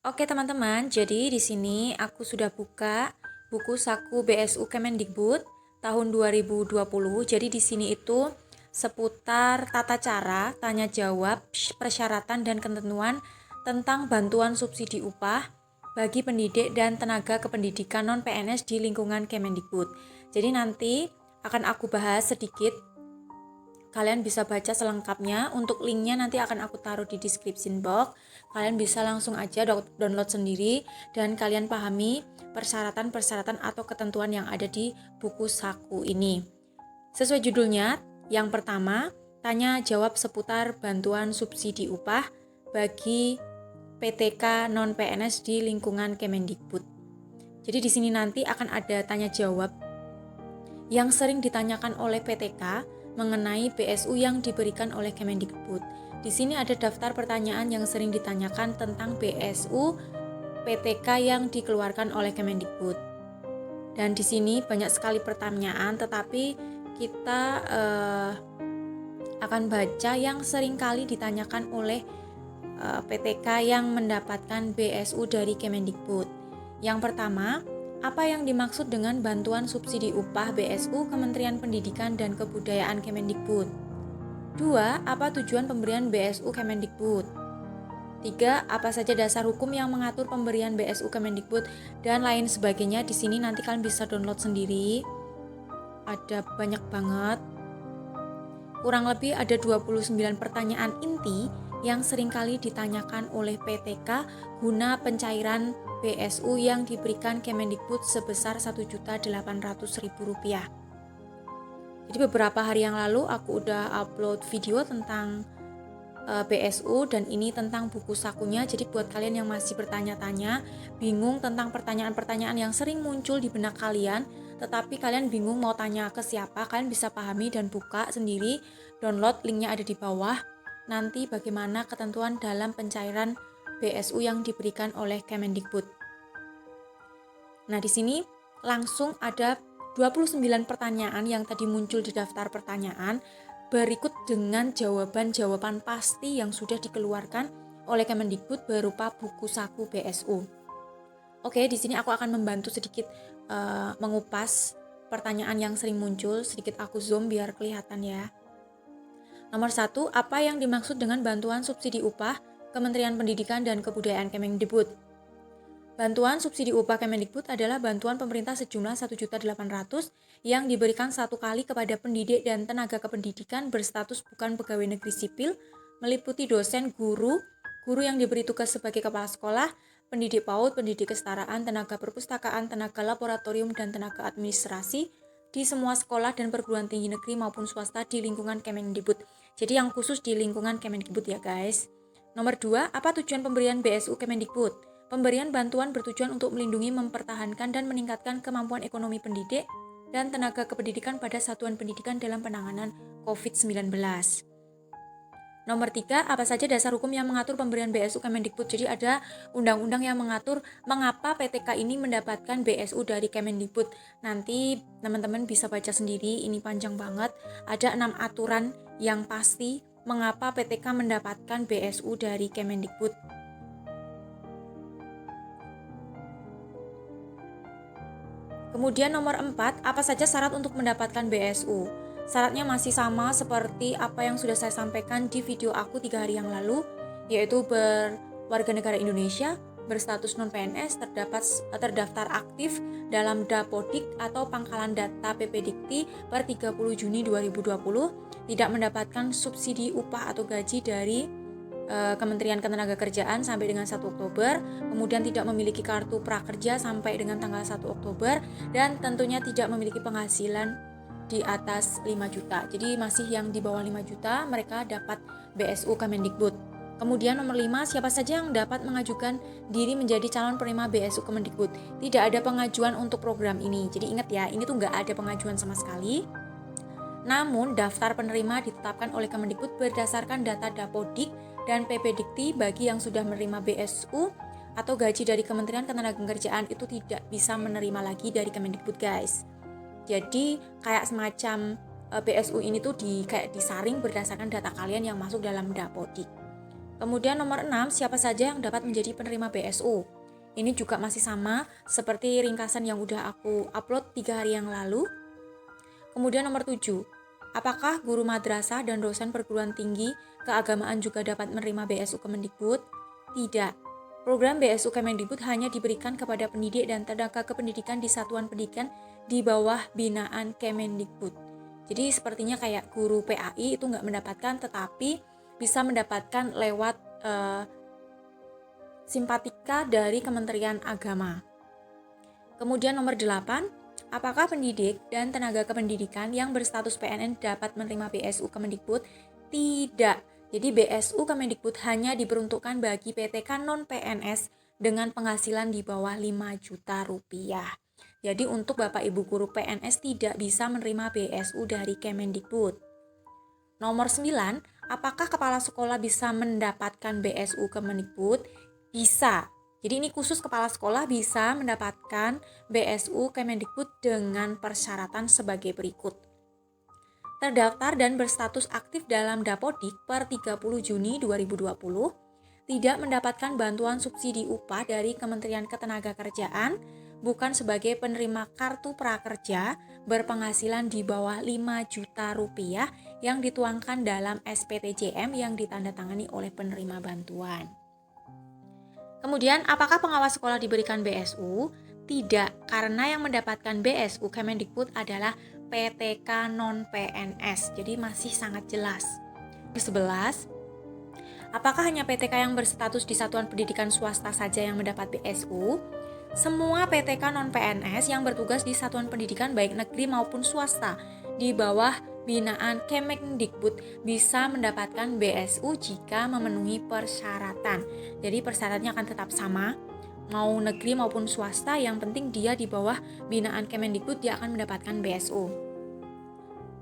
Oke teman-teman, jadi di sini aku sudah buka buku saku BSU Kemendikbud tahun 2020. Jadi di sini itu seputar tata cara, tanya jawab, persyaratan dan ketentuan tentang bantuan subsidi upah bagi pendidik dan tenaga kependidikan non-PNS di lingkungan Kemendikbud. Jadi nanti akan aku bahas sedikit. Kalian bisa baca selengkapnya. Untuk linknya nanti akan aku taruh di description box. Kalian bisa langsung aja download sendiri dan kalian pahami persyaratan-persyaratan atau ketentuan yang ada di buku saku ini. Sesuai judulnya, yang pertama, tanya jawab seputar bantuan subsidi upah bagi PTK non-PNS di lingkungan Kemendikbud. Jadi di sini nanti akan ada tanya jawab yang sering ditanyakan oleh PTK mengenai BSU yang diberikan oleh Kemendikbud. Di sini ada daftar pertanyaan yang sering ditanyakan tentang BSU PTK yang dikeluarkan oleh Kemendikbud. Dan di sini banyak sekali pertanyaan, tetapi kita akan baca yang sering kali ditanyakan oleh PTK yang mendapatkan BSU dari Kemendikbud. Yang pertama, apa yang dimaksud dengan bantuan subsidi upah BSU Kementerian Pendidikan dan Kebudayaan Kemendikbud? 2. Apa tujuan pemberian BSU Kemendikbud? 3. Apa saja dasar hukum yang mengatur pemberian BSU Kemendikbud dan lain sebagainya. Di sini nanti kalian bisa download sendiri. Ada banyak banget. Kurang lebih ada 29 pertanyaan inti yang seringkali ditanyakan oleh PTK guna pencairan BSU yang diberikan Kemendikbud sebesar Rp1.800.000. Jadi beberapa hari yang lalu aku udah upload video tentang BSU dan ini tentang buku sakunya. Jadi buat kalian yang masih bertanya-tanya, bingung tentang pertanyaan-pertanyaan yang sering muncul di benak kalian, tetapi kalian bingung mau tanya ke siapa, kalian bisa pahami dan buka sendiri, download, linknya ada di bawah. Nanti bagaimana ketentuan dalam pencairan BSU yang diberikan oleh Kemendikbud. Nah, di sini langsung ada 29 pertanyaan yang tadi muncul di daftar pertanyaan, berikut dengan jawaban-jawaban pasti yang sudah dikeluarkan oleh Kemendikbud berupa buku saku BSU. Oke, di sini aku akan membantu sedikit mengupas pertanyaan yang sering muncul, sedikit aku zoom biar kelihatan ya. Nomor 1, apa yang dimaksud dengan bantuan subsidi upah Kementerian Pendidikan dan Kebudayaan Kemendikbud? Bantuan subsidi upah Kemendikbud adalah bantuan pemerintah sejumlah Rp1.800.000 yang diberikan satu kali kepada pendidik dan tenaga kependidikan berstatus bukan pegawai negeri sipil, meliputi dosen, guru yang diberi tugas sebagai kepala sekolah, pendidik PAUD, pendidik kesetaraan, tenaga perpustakaan, tenaga laboratorium, dan tenaga administrasi di semua sekolah dan perguruan tinggi negeri maupun swasta di lingkungan Kemendikbud. Jadi yang khusus di lingkungan Kemendikbud ya guys. Nomor 2, apa tujuan pemberian BSU Kemendikbud? Pemberian bantuan bertujuan untuk melindungi, mempertahankan, dan meningkatkan kemampuan ekonomi pendidik dan tenaga kependidikan pada satuan pendidikan dalam penanganan COVID-19. Nomor 3, apa saja dasar hukum yang mengatur pemberian BSU Kemendikbud? Jadi ada undang-undang yang mengatur mengapa PTK ini mendapatkan BSU dari Kemendikbud. Nanti teman-teman bisa baca sendiri, ini panjang banget. Ada 6 aturan yang pasti mengapa PTK mendapatkan BSU dari Kemendikbud. Kemudian nomor 4, apa saja syarat untuk mendapatkan BSU? Syaratnya masih sama seperti apa yang sudah saya sampaikan di video aku 3 hari yang lalu, yaitu berwarga negara Indonesia, berstatus non-PNS, terdaftar aktif dalam Dapodik atau Pangkalan Data PPDikti per 30 Juni 2020, tidak mendapatkan subsidi upah atau gaji dari Kementerian Ketenagakerjaan sampai dengan 1 Oktober, kemudian tidak memiliki kartu prakerja sampai dengan tanggal 1 Oktober, dan tentunya tidak memiliki penghasilan di atas 5 juta. Jadi masih yang di bawah 5 juta mereka dapat BSU Kemendikbud. Kemudian nomor 5, siapa saja yang dapat mengajukan diri menjadi calon penerima BSU Kemendikbud? Tidak ada pengajuan untuk program ini. Jadi ingat ya, ini tuh nggak ada pengajuan sama sekali. Namun, daftar penerima ditetapkan oleh Kemendikbud berdasarkan data Dapodik dan PPDikti. Bagi yang sudah menerima BSU atau gaji dari Kementerian Ketenagakerjaan itu tidak bisa menerima lagi dari Kemendikbud guys. Jadi kayak semacam BSU ini tuh kayak disaring berdasarkan data kalian yang masuk dalam Dapodik. Kemudian nomor 6, siapa saja yang dapat menjadi penerima BSU? Ini juga masih sama seperti ringkasan yang udah aku upload 3 hari yang lalu. Kemudian nomor 7, apakah guru madrasah dan dosen perguruan tinggi keagamaan juga dapat menerima BSU Kemendikbud? Tidak. Program BSU Kemendikbud hanya diberikan kepada pendidik dan tenaga kependidikan di satuan pendidikan di bawah binaan Kemendikbud. Jadi sepertinya kayak guru PAI itu nggak mendapatkan, tetapi bisa mendapatkan lewat simpatika dari Kementerian Agama. Kemudian nomor 8, apakah pendidik dan tenaga kependidikan yang berstatus PNS dapat menerima BSU Kemendikbud? Tidak. Jadi BSU Kemendikbud hanya diperuntukkan bagi PTK non-PNS dengan penghasilan di bawah 5 juta rupiah. Jadi untuk Bapak Ibu guru PNS tidak bisa menerima BSU dari Kemendikbud. Nomor 9, apakah kepala sekolah bisa mendapatkan BSU Kemendikbud? Bisa. Jadi ini khusus kepala sekolah bisa mendapatkan BSU Kemendikbud dengan persyaratan sebagai berikut. Terdaftar dan berstatus aktif dalam Dapodik per 30 Juni 2020, tidak mendapatkan bantuan subsidi upah dari Kementerian Ketenagakerjaan, bukan sebagai penerima kartu prakerja berpenghasilan di bawah 5 juta rupiah yang dituangkan dalam SPTJM yang ditandatangani oleh penerima bantuan. Kemudian, apakah pengawas sekolah diberikan BSU? Tidak, karena yang mendapatkan BSU Kemendikbud adalah PTK non-PNS, jadi masih sangat jelas. 11, apakah hanya PTK yang berstatus di satuan pendidikan swasta saja yang mendapat BSU? Semua PTK non-PNS yang bertugas di satuan pendidikan baik negeri maupun swasta di bawah binaan Kemendikbud bisa mendapatkan BSU jika memenuhi persyaratan. Jadi persyaratannya akan tetap sama, mau negeri maupun swasta, yang penting dia di bawah binaan Kemendikbud dia akan mendapatkan BSU.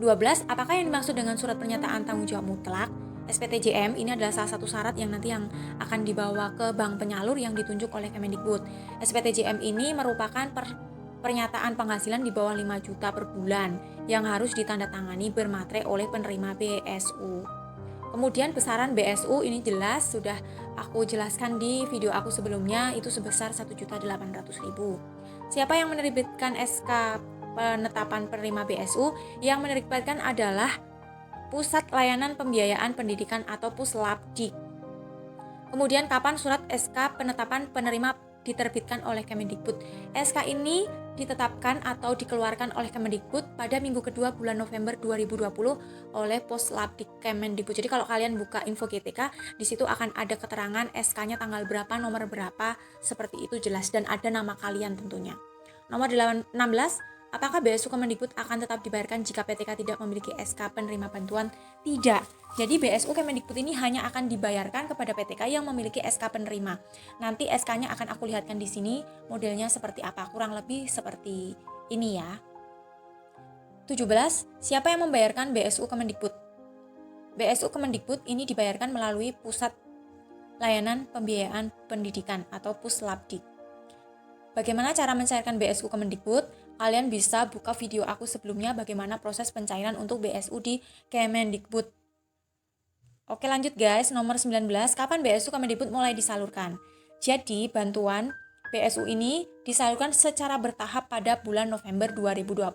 12, apakah yang dimaksud dengan surat pernyataan tanggung jawab mutlak? SPTJM ini adalah salah satu syarat yang nanti yang akan dibawa ke bank penyalur yang ditunjuk oleh Kemendikbud. SPTJM ini merupakan pernyataan penghasilan di bawah 5 juta per bulan yang harus ditandatangani bermaterai oleh penerima BSU. Kemudian besaran BSU ini jelas sudah aku jelaskan di video aku sebelumnya, itu sebesar 1.800.000. Siapa yang menerbitkan SK penetapan penerima BSU? Yang menerbitkan adalah Pusat Layanan Pembiayaan Pendidikan atau Puslapdik. Kemudian kapan surat SK penetapan penerima diterbitkan oleh Kemendikbud? SK ini ditetapkan atau dikeluarkan oleh Kemendikbud pada minggu kedua bulan November 2020 oleh Puslapdik Kemendikbud. Jadi kalau kalian buka info GTK, di situ akan ada keterangan SK-nya tanggal berapa, nomor berapa, seperti itu jelas, dan ada nama kalian tentunya. Nomor 16, apakah BSU Kemendikbud akan tetap dibayarkan jika PTK tidak memiliki SK penerima bantuan? Tidak. Jadi BSU Kemendikbud ini hanya akan dibayarkan kepada PTK yang memiliki SK penerima. Nanti SK-nya akan aku lihatkan di sini modelnya seperti apa, kurang lebih seperti ini ya. 17, siapa yang membayarkan BSU Kemendikbud? BSU Kemendikbud ini dibayarkan melalui Pusat Layanan Pembiayaan Pendidikan atau Puslapdik. Bagaimana cara mencairkan BSU Kemendikbud? Kalian bisa buka video aku sebelumnya bagaimana proses pencairan untuk BSU di Kemendikbud. Oke, lanjut guys, nomor 19, kapan BSU Kemendikbud mulai disalurkan? Jadi bantuan BSU ini disalurkan secara bertahap pada bulan November 2020.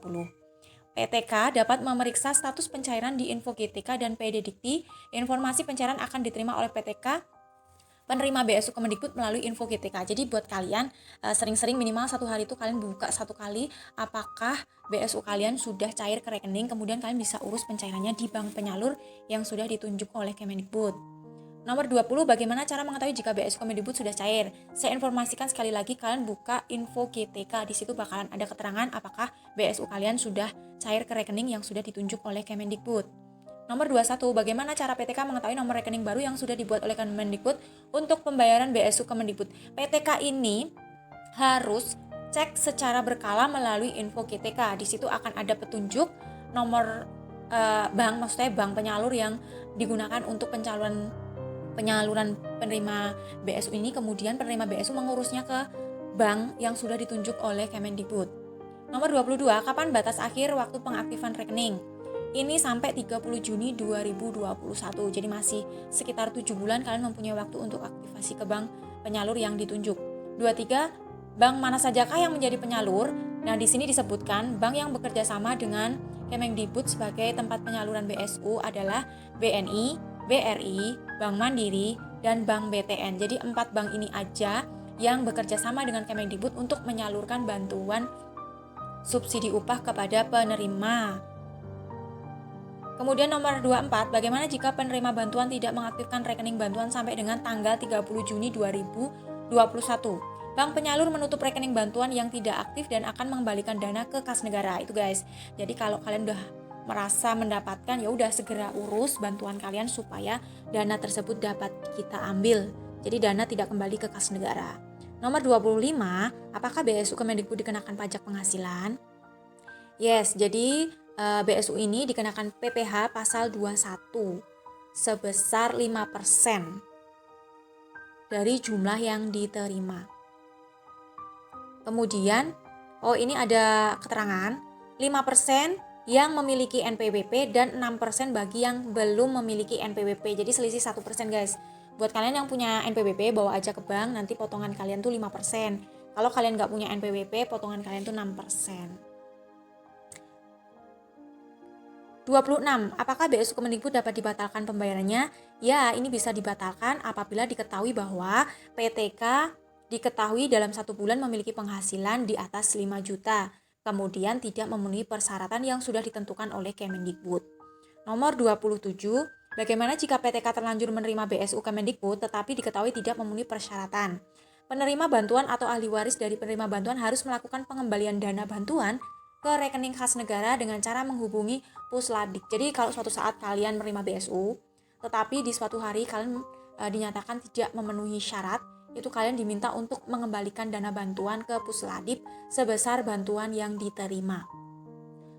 PTK dapat memeriksa status pencairan di info GTK dan PD Dikti. Informasi pencairan akan diterima oleh PTK penerima BSU Kemendikbud melalui info GTK. Jadi buat kalian sering-sering minimal 1 hari itu kalian buka 1 kali apakah BSU kalian sudah cair ke rekening, kemudian kalian bisa urus pencairannya di bank penyalur yang sudah ditunjuk oleh Kemendikbud. Nomor 20, bagaimana cara mengetahui jika BSU Kemendikbud sudah cair? Saya informasikan sekali lagi, kalian buka info GTK, di situ bakalan ada keterangan apakah BSU kalian sudah cair ke rekening yang sudah ditunjuk oleh Kemendikbud. Nomor 21, bagaimana cara PTK mengetahui nomor rekening baru yang sudah dibuat oleh Kemendikbud untuk pembayaran BSU Kemendikbud? PTK ini harus cek secara berkala melalui info GTK. Di situ akan ada petunjuk nomor bank, maksudnya bank penyalur yang digunakan untuk penyaluran penerima BSU ini, kemudian penerima BSU mengurusnya ke bank yang sudah ditunjuk oleh Kemendikbud. Nomor 22, kapan batas akhir waktu pengaktifan rekening? ini sampai 30 Juni 2021. Jadi masih sekitar 7 bulan kalian mempunyai waktu untuk aktivasi ke bank penyalur yang ditunjuk. 23. Bank mana sajakah yang menjadi penyalur? Nah, di sini disebutkan bank yang bekerja sama dengan Kemendikbud sebagai tempat penyaluran BSU adalah BNI, BRI, Bank Mandiri, dan Bank BTN. Jadi 4 bank ini aja yang bekerja sama dengan Kemendikbud untuk menyalurkan bantuan subsidi upah kepada penerima. Kemudian nomor 24, bagaimana jika penerima bantuan tidak mengaktifkan rekening bantuan sampai dengan tanggal 30 Juni 2021? Bank penyalur menutup rekening bantuan yang tidak aktif dan akan mengembalikan dana ke kas negara. Itu guys. Jadi kalau kalian udah merasa mendapatkan, ya udah segera urus bantuan kalian supaya dana tersebut dapat kita ambil. Jadi dana tidak kembali ke kas negara. Nomor 25, apakah BSU Kemendikbud dikenakan pajak penghasilan? Yes, jadi BSU ini dikenakan PPh pasal 21 sebesar 5% dari jumlah yang diterima. Kemudian, ini ada keterangan 5% yang memiliki NPWP dan 6% bagi yang belum memiliki NPWP. Jadi selisih 1% guys. Buat kalian yang punya NPWP, bawa aja ke bank, nanti potongan kalian tuh 5%. Kalau kalian nggak punya NPWP, potongan kalian tuh 6%. 26. Apakah BSU Kemendikbud dapat dibatalkan pembayarannya? Ya, ini bisa dibatalkan apabila diketahui bahwa PTK diketahui dalam 1 bulan memiliki penghasilan di atas 5 juta. Kemudian tidak memenuhi persyaratan yang sudah ditentukan oleh Kemendikbud. Nomor 27. Bagaimana jika PTK terlanjur menerima BSU Kemendikbud tetapi diketahui tidak memenuhi persyaratan? Penerima bantuan atau ahli waris dari penerima bantuan harus melakukan pengembalian dana bantuan ke rekening kas negara dengan cara menghubungi Pusladik. Jadi kalau suatu saat kalian menerima BSU, tetapi di suatu hari kalian dinyatakan tidak memenuhi syarat, itu kalian diminta untuk mengembalikan dana bantuan ke Pusladip sebesar bantuan yang diterima.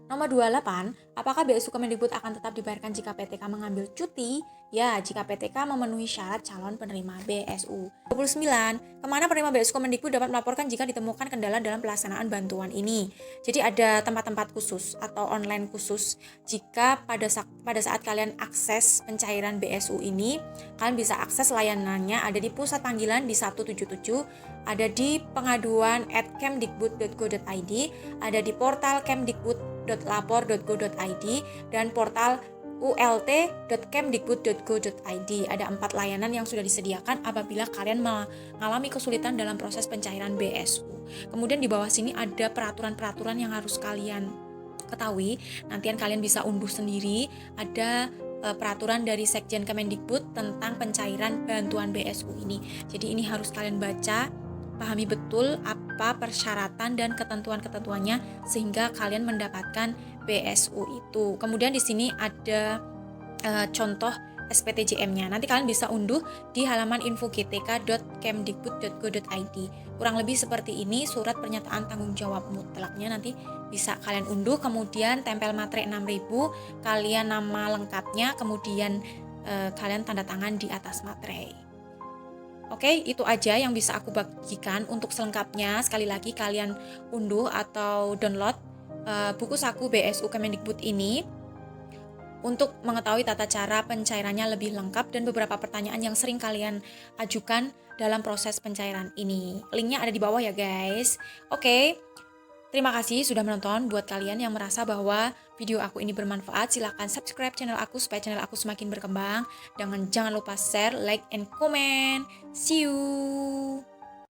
Nomor 28, apakah BSU Kemendikbud akan tetap dibayarkan jika PTK mengambil cuti? Ya, jika PTK memenuhi syarat calon penerima BSU. 29, kemana penerima BSU Kemendikbud dapat melaporkan jika ditemukan kendala dalam pelaksanaan bantuan ini? Jadi ada tempat-tempat khusus atau online khusus. Jika pada saat kalian akses pencairan BSU ini, kalian bisa akses layanannya ada di pusat panggilan di 177, ada di pengaduan@kemdikbud.go.id, ada di portal kemdikbud.lapor.go.id, dan portal ult.kemdikbud.go.id. Ada 4 layanan yang sudah disediakan apabila kalian mengalami kesulitan dalam proses pencairan BSU. Kemudian di bawah sini ada peraturan-peraturan yang harus kalian ketahui. Nantian kalian bisa unduh sendiri. Ada peraturan dari Sekjen Kemendikbud tentang pencairan bantuan BSU ini. Jadi ini harus kalian baca, pahami betul apa persyaratan dan ketentuan-ketentuannya sehingga kalian mendapatkan BSU itu. Kemudian di sini ada contoh SPTJM-nya. Nanti kalian bisa unduh di halaman infogtk.kemdikbud.go.id. Kurang lebih seperti ini surat pernyataan tanggung jawab mutlaknya, nanti bisa kalian unduh, kemudian tempel materai 6000, kalian nama lengkapnya, kemudian kalian tanda tangan di atas materai. Oke, itu aja yang bisa aku bagikan. Untuk selengkapnya, sekali lagi kalian unduh atau download buku saku BSU Kemendikbud ini untuk mengetahui tata cara pencairannya lebih lengkap dan beberapa pertanyaan yang sering kalian ajukan dalam proses pencairan ini. Linknya ada di bawah ya guys. Oke, terima kasih sudah menonton. Buat kalian yang merasa bahwa video aku ini bermanfaat, silahkan subscribe channel aku supaya channel aku semakin berkembang. Jangan lupa share, like, and comment. See you!